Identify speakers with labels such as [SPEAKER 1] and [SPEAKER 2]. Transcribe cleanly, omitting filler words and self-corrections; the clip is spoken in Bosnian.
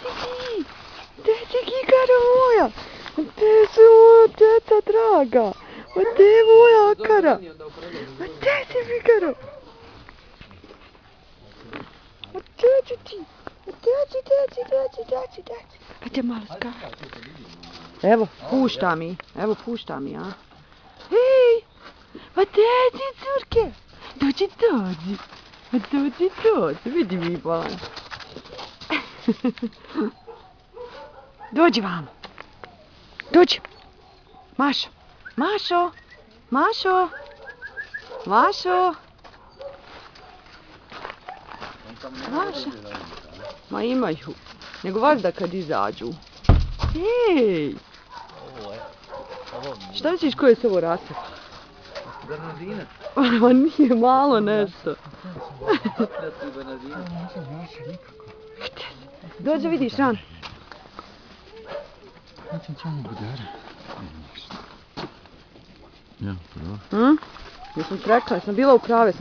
[SPEAKER 1] si ti? Gdje si Kikaro moja? Gdje su moja djeca draga? Gdje je moja Akara? Gdje si Kikaro? Gdje si ti? Gdje si? Gdje malo skače? Evo, pušta mi, a? Hej! Pa gdje si, curke? Dođi, vidi mi bolan. Dođi vam. Dođi. Mašo. Ma imaju. Nego valjda kad izađu. Hej! Šta misliš ko je s ovo rasa?
[SPEAKER 2] Bernardinac.
[SPEAKER 1] Ma nije malo nešto. Dođe vidiš Ran.
[SPEAKER 2] Ja, pravo.
[SPEAKER 1] Jesam rekla, jesam bila u pravu.